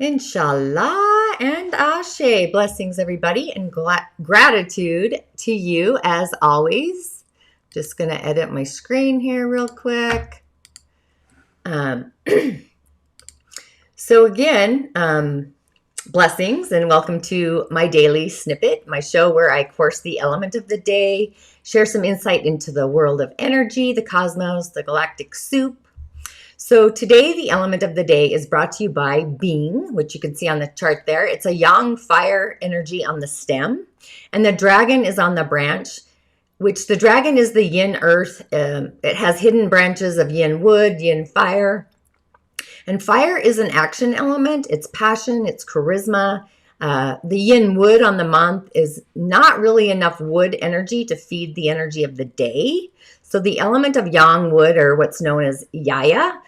InShalla and Ashe. Blessings, everybody, and gratitude to you as always. Just going to edit my screen here real quick. So again, blessings and welcome to my Daily Snippet, my show where I course the element of the day, share some insight into the world of energy, the cosmos, the galactic soup. So today, the element of the day is brought to you by Being, which you can see on the chart there. It's a yang fire energy on the stem, and the dragon is on the branch, which the dragon is the yin earth. It has hidden branches of yin wood, yin fire. And fire is an action element. It's passion, it's charisma. The yin wood on the month is not really enough wood energy to feed the energy of the day. So the element of yang wood, or what's known as yaya,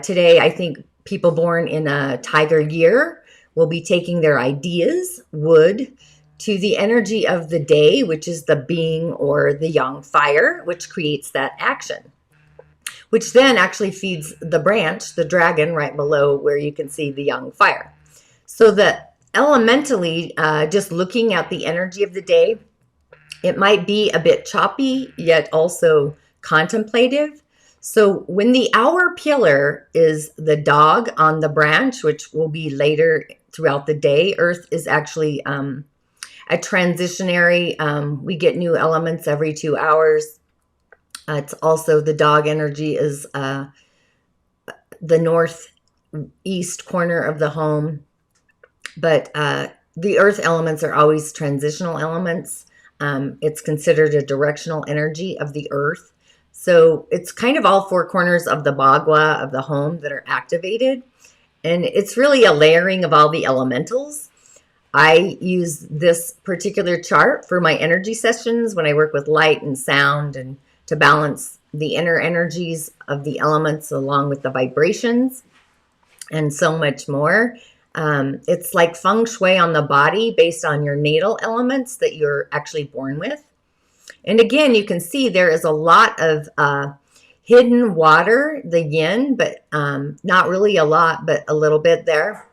today, I think people born in a tiger year will be taking their ideas, wood, to the energy of the day, which is the being or the yang fire, which creates that action, which then actually feeds the branch, the dragon, right below where you can see the yang fire. So that elementally, just looking at the energy of the day, it might be a bit choppy, yet also contemplative. So when the hour pillar is the dog on the branch, which will be later throughout the day, Earth is actually a transitionary. We get new elements every 2 hours. It's also the dog energy is the northeast corner of the home. But the Earth elements are always transitional elements. It's considered a directional energy of the Earth. So it's kind of all 4 corners of the bagua of the home that are activated. And it's really a layering of all the elementals. I use this particular chart for my energy sessions when I work with light and sound and to balance the inner energies of the elements along with the vibrations and so much more. It's like feng shui on the body based on your natal elements that you're actually born with. And again, you can see there is a lot of hidden water, the yin, but not really a lot, but a little bit there.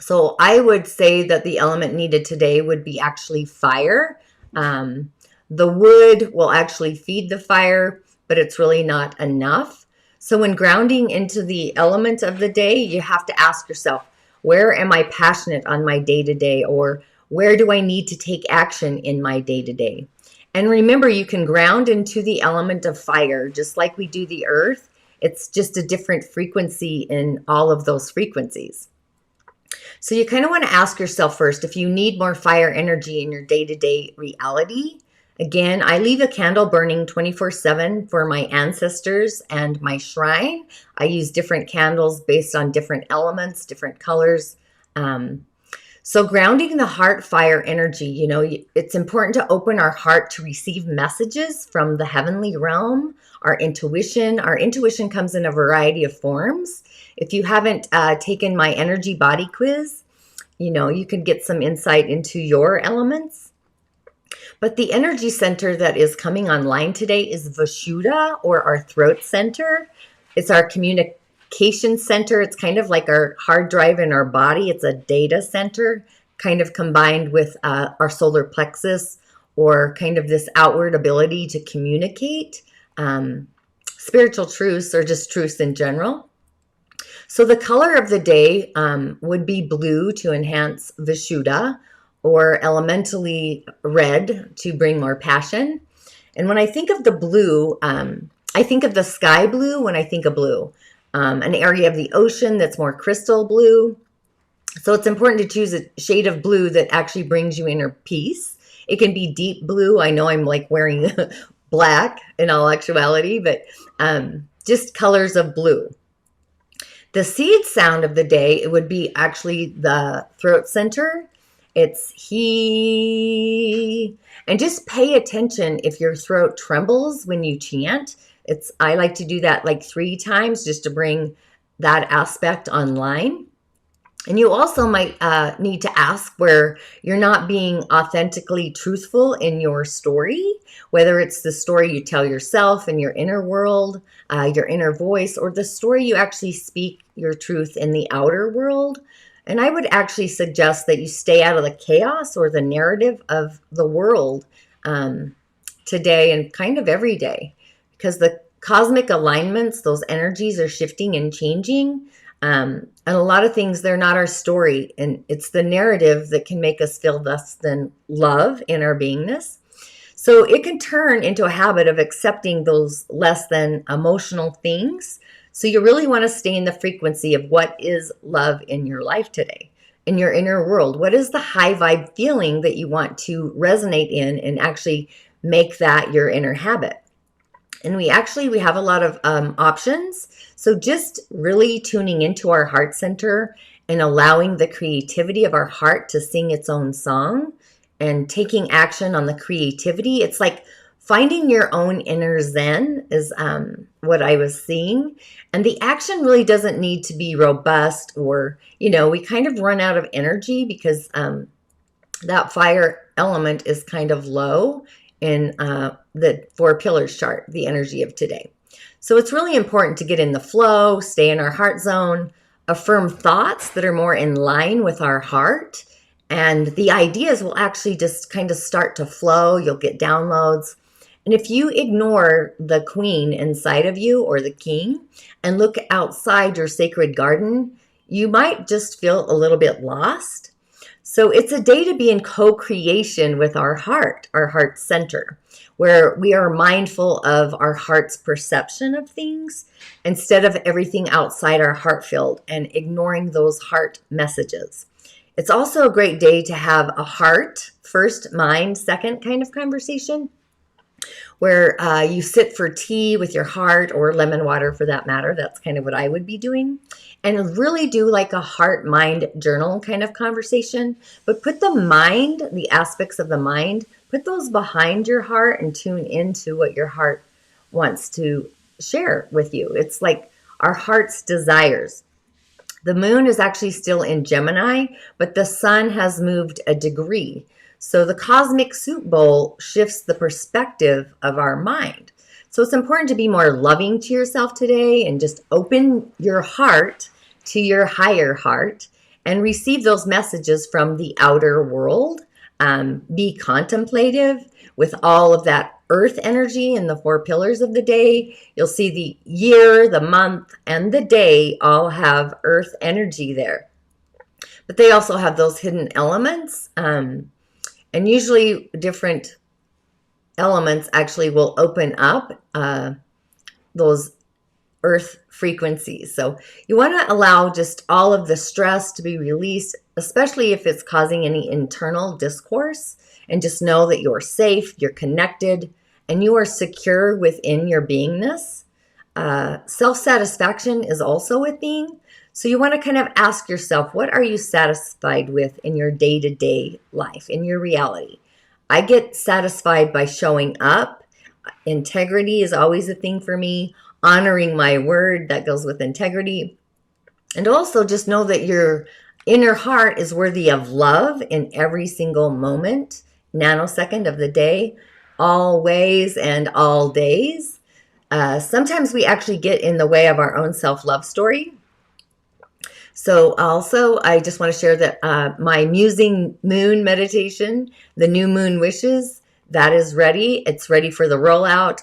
So I would say that the element needed today would be actually fire. The wood will actually feed the fire, but it's really not enough. So when grounding into the element of the day, you have to ask yourself, where am I passionate on my day-to-day, or where do I need to take action in my day-to-day? And remember, you can ground into the element of fire, just like we do the earth. It's just a different frequency in all of those frequencies. So you kind of want to ask yourself first if you need more fire energy in your day-to-day reality. Again, I leave a candle burning 24/7 for my ancestors and my shrine. I use different candles based on different elements, different colors. So grounding the heart fire energy, it's important to open our heart to receive messages from the heavenly realm, our intuition. Our intuition comes in a variety of forms. If you haven't taken my energy body quiz, you can get some insight into your elements. But the energy center that is coming online today is Vishuddha, or our throat center. It's our communication center. It's kind of like our hard drive in our body. It's a data center kind of combined with our solar plexus, or kind of this outward ability to communicate spiritual truths or just truths in general. So the color of the day would be blue to enhance Vishuddha, or elementally red to bring more passion. And when I think of the blue, I think of the sky blue when I think of blue. An area of the ocean that's more crystal blue. So it's important to choose a shade of blue that actually brings you inner peace. It can be deep blue. I know I'm like wearing black in all actuality, but just colors of blue. The seed sound of the day, it would be actually the throat center. It's he. And just pay attention if your throat trembles when you chant. I like to do that like 3 times just to bring that aspect online. And you also might need to ask where you're not being authentically truthful in your story, whether it's the story you tell yourself in your inner world, your inner voice, or the story you actually speak your truth in the outer world. And I would actually suggest that you stay out of the chaos or the narrative of the world today and kind of every day, because the cosmic alignments, those energies are shifting and changing. And a lot of things, they're not our story. And it's the narrative that can make us feel less than love in our beingness. So it can turn into a habit of accepting those less than emotional things. So you really want to stay in the frequency of what is love in your life today, in your inner world. What is the high vibe feeling that you want to resonate in and actually make that your inner habit? And we have a lot of options. So just really tuning into our heart center and allowing the creativity of our heart to sing its own song and taking action on the creativity. It's like finding your own inner zen is what I was seeing. And the action really doesn't need to be robust or, we kind of run out of energy because that fire element is kind of low in the 4 pillars chart, the energy of today. So it's really important to get in the flow, stay in our heart zone, affirm thoughts that are more in line with our heart, and the ideas will actually just kind of start to flow. You'll get downloads. And if you ignore the queen inside of you or the king and look outside your sacred garden, you might just feel a little bit lost. So it's a day to be in co-creation with our heart center, where we are mindful of our heart's perception of things instead of everything outside our heart field and ignoring those heart messages. It's also a great day to have a heart first, mind second kind of conversation, where you sit for tea with your heart, or lemon water for that matter. That's kind of what I would be doing. And really do like a heart-mind journal kind of conversation. But put the mind, the aspects of the mind, put those behind your heart and tune into what your heart wants to share with you. It's like our heart's desires. The moon is actually still in Gemini, but the sun has moved a degree. So the cosmic soup bowl shifts the perspective of our mind. So it's important to be more loving to yourself today and just open your heart to your higher heart and receive those messages from the outer world. Be contemplative with all of that earth energy and the 4 pillars of the day. You'll see the year, the month, and the day all have earth energy there. But they also have those hidden elements. And usually different elements actually will open up those earth frequencies. So you want to allow just all of the stress to be released, especially if it's causing any internal discourse, and just know that you're safe, you're connected, and you are secure within your beingness. Self-satisfaction is also a theme. So you want to kind of ask yourself, what are you satisfied with in your day-to-day life, in your reality? I get satisfied by showing up. Integrity is always a thing for me. Honoring my word, that goes with integrity. And also just know that your inner heart is worthy of love in every single moment, nanosecond of the day, always and all days. Sometimes we actually get in the way of our own self-love story. So also, I just want to share that my Musing Moon meditation, the New Moon Wishes, that is ready. It's ready for the rollout.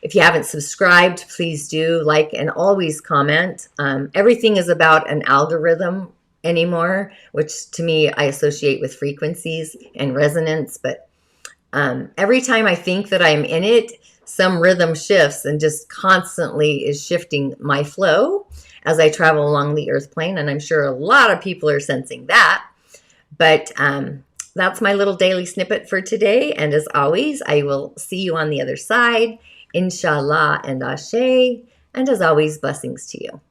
If you haven't subscribed, please do like and always comment. Everything is about an algorithm anymore, which to me I associate with frequencies and resonance. But every time I think that I'm in it, some rhythm shifts and just constantly is shifting my flow as I travel along the earth plane. And I'm sure a lot of people are sensing that. But that's my little daily snippet for today. And as always, I will see you on the other side. InShalla and Ashe. And as always, blessings to you.